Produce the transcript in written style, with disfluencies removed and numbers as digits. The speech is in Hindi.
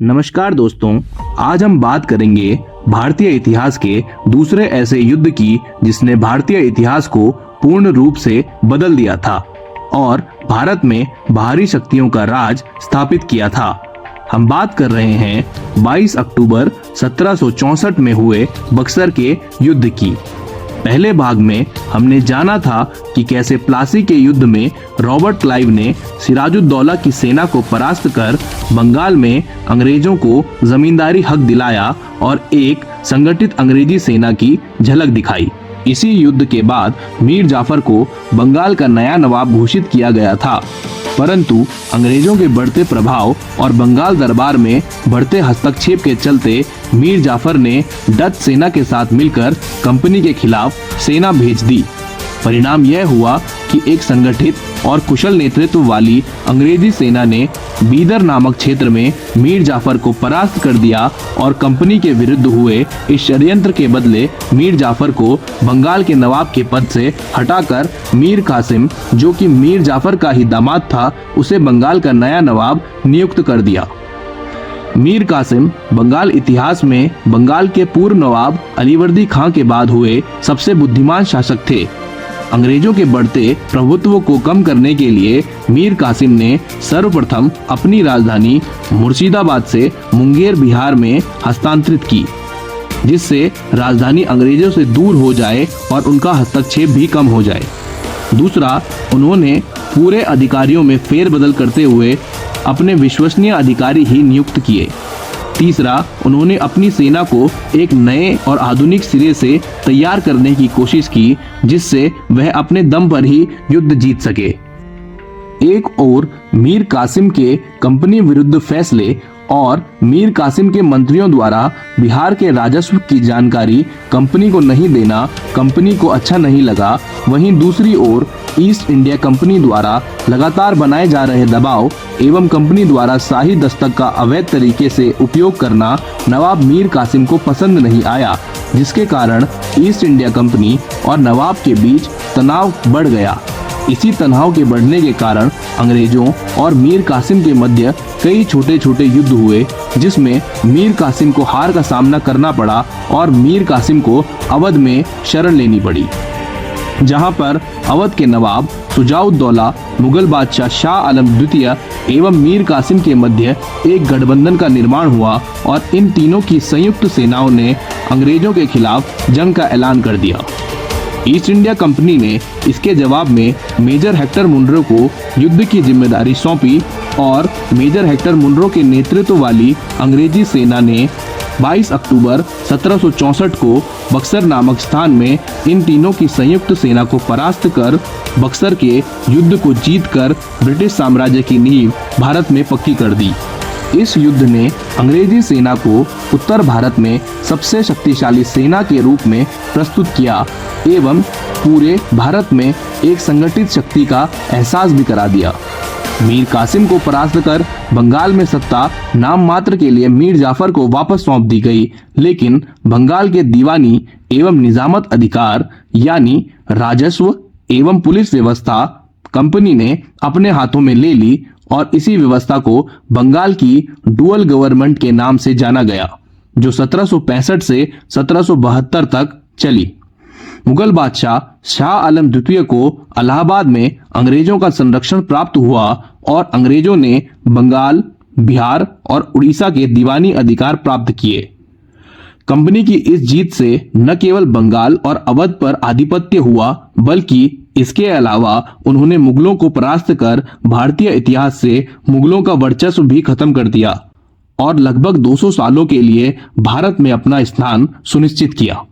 नमस्कार दोस्तों, आज हम बात करेंगे भारतीय इतिहास के दूसरे ऐसे युद्ध की जिसने भारतीय इतिहास को पूर्ण रूप से बदल दिया था और भारत में बाहरी शक्तियों का राज स्थापित किया था। हम बात कर रहे हैं 22 अक्टूबर 1764 में हुए बक्सर के युद्ध की। पहले भाग में हमने जाना था कि कैसे प्लासी के युद्ध में रॉबर्ट क्लाइव ने सिराजुद्दौला की सेना को परास्त कर बंगाल में अंग्रेजों को जमींदारी हक दिलाया और एक संगठित अंग्रेजी सेना की झलक दिखाई। इसी युद्ध के बाद मीर जाफर को बंगाल का नया नवाब घोषित किया गया था, परंतु अंग्रेजों के बढ़ते प्रभाव और बंगाल दरबार में बढ़ते हस्तक्षेप के चलते मीर जाफर ने डच सेना के साथ मिलकर कंपनी के खिलाफ सेना भेज दी। परिणाम यह हुआ कि एक संगठित और कुशल नेतृत्व वाली अंग्रेजी सेना ने बीदर नामक क्षेत्र में मीर जाफर को परास्त कर दिया और कंपनी के विरुद्ध हुए इस षड्यंत्र के बदले मीर जाफर को बंगाल के नवाब के पद से हटाकर मीर कासिम, जो कि मीर जाफर का ही दामाद था, उसे बंगाल का नया नवाब नियुक्त कर दिया। मीर कासिम बंगाल इतिहास में बंगाल के पूर्व नवाब अलीवर्दी खां के बाद हुए सबसे बुद्धिमान शासक थे। अंग्रेजों के बढ़ते प्रभुत्व को कम करने के लिए मीर कासिम ने सर्वप्रथम अपनी राजधानी मुर्शिदाबाद से मुंगेर बिहार में हस्तांतरित की, जिससे राजधानी अंग्रेजों से दूर हो जाए और उनका हस्तक्षेप भी कम हो जाए। दूसरा, उन्होंने पूरे अधिकारियों में फेरबदल करते हुए अपने विश्वसनीय अधिकारी ही नियुक्त किए। तीसरा, उन्होंने अपनी सेना को एक नए और आधुनिक सिरे से तैयार करने की कोशिश की, जिससे वह अपने दम पर ही युद्ध जीत सके। एक ओर मीर कासिम के कंपनी विरुद्ध फैसले और मीर कासिम के मंत्रियों द्वारा बिहार के राजस्व की जानकारी कंपनी को नहीं देना कंपनी को अच्छा नहीं लगा, वहीं दूसरी ओर ईस्ट इंडिया कंपनी द्वारा लगातार बनाए जा रहे दबाव एवं कंपनी द्वारा शाही दस्तक का अवैध तरीके से उपयोग करना नवाब मीर कासिम को पसंद नहीं आया, जिसके कारण ईस्ट इंडिया कंपनी और नवाब के बीच तनाव बढ़ गया। इसी तनाव के बढ़ने के कारण अंग्रेजों और मीर कासिम के मध्य कई छोटे छोटे युद्ध हुए, जिसमें मीर कासिम को हार का सामना करना पड़ा और मीर कासिम को अवध में शरण लेनी पड़ी, जहां पर अवध के नवाब शुजाउद्दौला, मुगल बादशाह शाह आलम द्वितीय एवं मीर कासिम के मध्य एक गठबंधन का निर्माण हुआ और इन तीनों की संयुक्त सेनाओं ने अंग्रेजों के खिलाफ जंग का ऐलान कर दिया। ईस्ट इंडिया कंपनी ने इसके जवाब में मेजर हेक्टर मुनरो को युद्ध की जिम्मेदारी सौंपी और मेजर हेक्टर मुनरो के नेतृत्व वाली अंग्रेजी सेना ने 22 अक्टूबर 1764 को बक्सर नामक स्थान में इन तीनों की संयुक्त सेना को परास्त कर बक्सर के युद्ध को जीतकर ब्रिटिश साम्राज्य की नींव भारत में पक्की कर दी। इस युद्ध ने अंग्रेजी सेना को उत्तर भारत में सबसे शक्तिशाली सेना के रूप में प्रस्तुत किया एवं पूरे भारत में एक संगठित शक्ति का एहसास भी करा दिया। मीर कासिम को परास्त कर बंगाल में सत्ता नाम मात्र के लिए मीर जाफर को वापस सौंप दी गई, लेकिन बंगाल के दीवानी एवं निजामत अधिकार यानी राजस्व एवं पुलिस व्यवस्था कंपनी ने अपने हाथों में ले ली और इसी व्यवस्था को बंगाल की डुअल गवर्नमेंट के नाम से जाना गया, जो 1765 से 1772 तक चली। मुगल बादशाह शाह आलम द्वितीय को इलाहाबाद में अंग्रेजों का संरक्षण प्राप्त हुआ और अंग्रेजों ने बंगाल, बिहार और उड़ीसा के दीवानी अधिकार प्राप्त किए। कंपनी की इस जीत से न केवल बंगाल और अवध पर आधिपत्य हुआ, बल्कि इसके अलावा उन्होंने मुगलों को परास्त कर भारतीय इतिहास से मुगलों का वर्चस्व भी खत्म कर दिया और लगभग 200 सालों के लिए भारत में अपना स्थान सुनिश्चित किया।